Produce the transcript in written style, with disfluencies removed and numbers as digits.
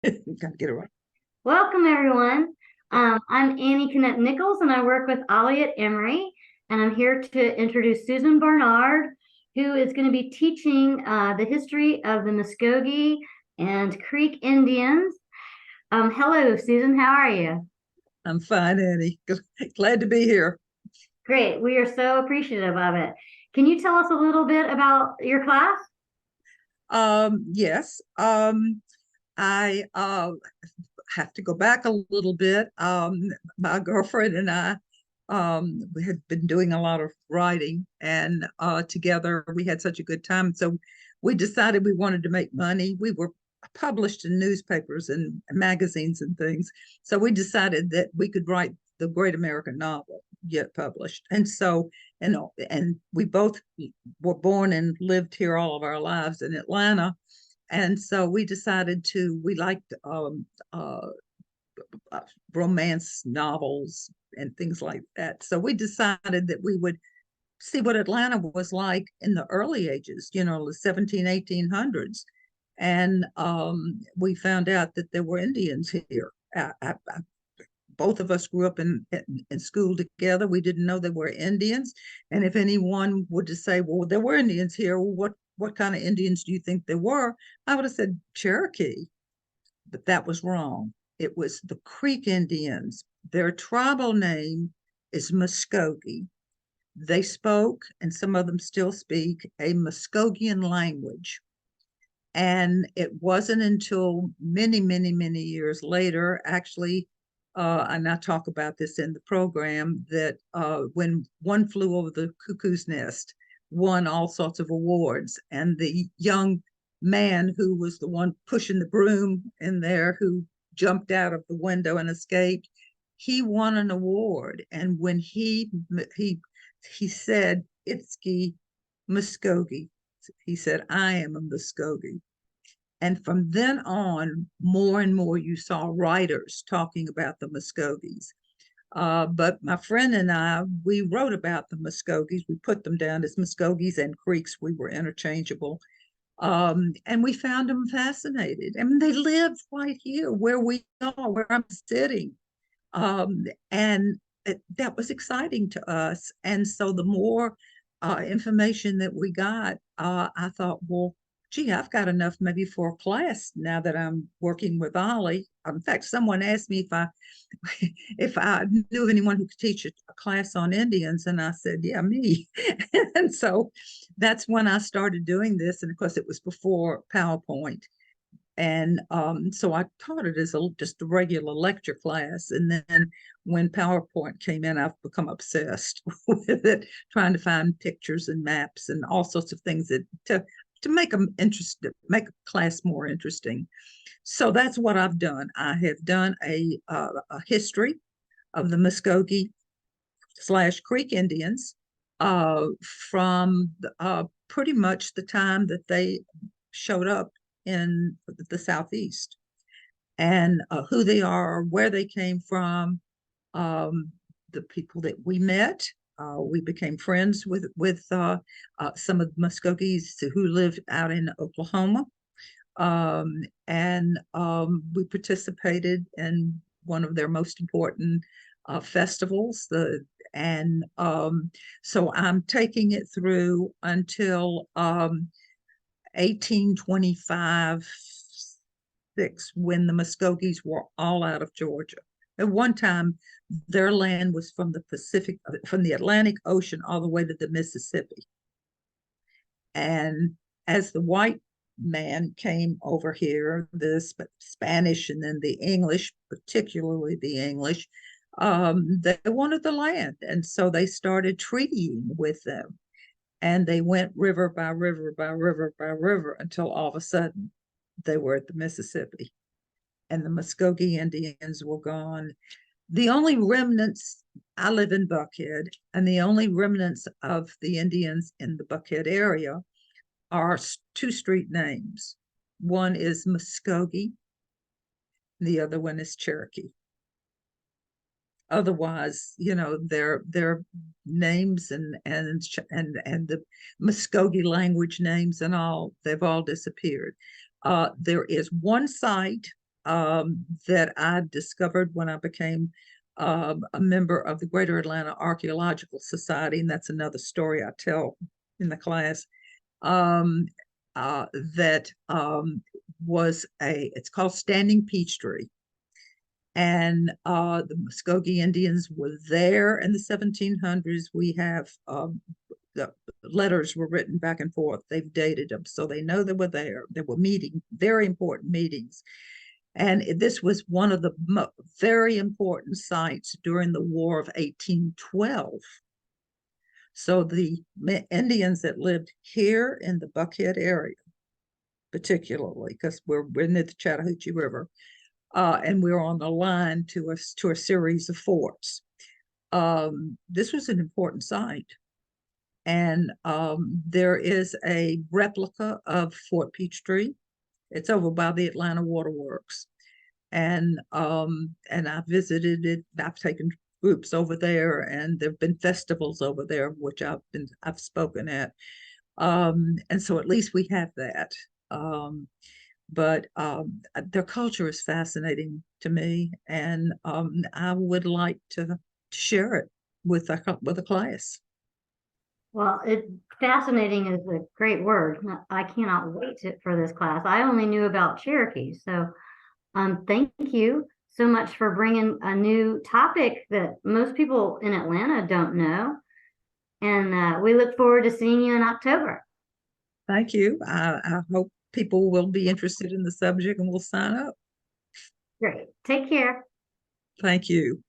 Gotta get it right. Welcome, everyone. I'm Annie Kennett Nichols, and I work with OLLI at Emory. And I'm here to introduce Susan Barnard, who is going to be teaching the history of the Muscogee and Creek Indians. Hello, Susan. How are you? I'm fine, Annie. Glad to be here. Great. We are so appreciative of it. Can you tell us a little bit about your class? Yes. I have to go back a little bit. My girlfriend and I we had been doing a lot of writing, and together we had such a good time. So we decided we wanted to make money. We were published in newspapers and magazines and things. So we decided that we could write the great American novel yet published. And we both were born and lived here all of our lives in Atlanta. And so we decided we liked romance novels and things like that. So we decided that we would see what Atlanta was like in the early ages, the 17, 1800s. And we found out that there were Indians here. Both of us grew up in school together. We didn't know there were Indians. And if anyone would just say, well, there were Indians here, well, what kind of Indians do you think there were? I would have said Cherokee, but that was wrong. It was the Creek Indians. Their tribal name is Muscogee. They spoke, and some of them still speak, a Muscogean language. And it wasn't until many, many, many years later, actually, and I talk about this in the program, that when One Flew Over the Cuckoo's Nest won all sorts of awards, and the young man who was the one pushing the broom in there, who jumped out of the window and escaped, he won an award. And when he said, "Itski Muskogee," he said, "I am a Muskogee." And from then on, more and more you saw writers talking about the Muskogees. But my friend and I, we wrote about the Muskogees. We put them down as Muskogees and Creeks. We were interchangeable. And we found them fascinated. I mean, they lived right here where we are, where I'm sitting. And that was exciting to us. And so the more information that we got, I thought, well, gee, I've got enough maybe for a class now that I'm working with OLLI. In fact, someone asked me if I knew of anyone who could teach a class on Indians, and I said, yeah, me. And so that's when I started doing this. And of course, it was before PowerPoint. And so I taught it as just a regular lecture class. And then when PowerPoint came in, I've become obsessed with it, trying to find pictures and maps and all sorts of things to make them interesting, make a class more interesting. So that's what I've done. I have done a history of the Muskogee / Creek Indians from pretty much the time that they showed up in the Southeast, and who they are, where they came from, the people that we met. We became friends with some of the Muskogees who lived out in Oklahoma, and we participated in one of their most important festivals. And so I'm taking it through until 1825 6, when the Muskogees were all out of Georgia. At one time, their land was from the Atlantic Ocean all the way to the Mississippi. And as the white man came over here, the Spanish and then the English, particularly the English, they wanted the land. And so they started treatying with them. And they went river by river by river by river until all of a sudden they were at the Mississippi, and the Muscogee Indians were gone. The only remnants, I live in Buckhead, and the only remnants of the Indians in the Buckhead area are two street names. One is Muscogee, the other one is Cherokee. Otherwise, their names and the Muscogee language names and all, they've all disappeared. There is one site that I discovered when I became a member of the Greater Atlanta Archaeological Society, and that's another story I tell in the class. Um, that was it's called Standing Peachtree. And the Muscogee Indians were there in the 1700s. We have the letters were written back and forth. They've dated them, so they know they were there. There were meetings, very important meetings. And this was one of the very important sites during the War of 1812. So the Indians that lived here in the Buckhead area, particularly, because we're near the Chattahoochee River, and we're on the line to a series of forts. This was an important site. And there is a replica of Fort Peachtree. It's over by the Atlanta Waterworks. And I visited it. I've taken groups over there, and there've been festivals over there, which I've spoken at. And so at least we have that. But their culture is fascinating to me, and I would like to share it with a class. Well, fascinating is a great word. I cannot wait for this class. I only knew about Cherokee, so thank you so much for bringing a new topic that most people in Atlanta don't know. And we look forward to seeing you in October. Thank you. I hope people will be interested in the subject and will sign up. Great. Take care. Thank you.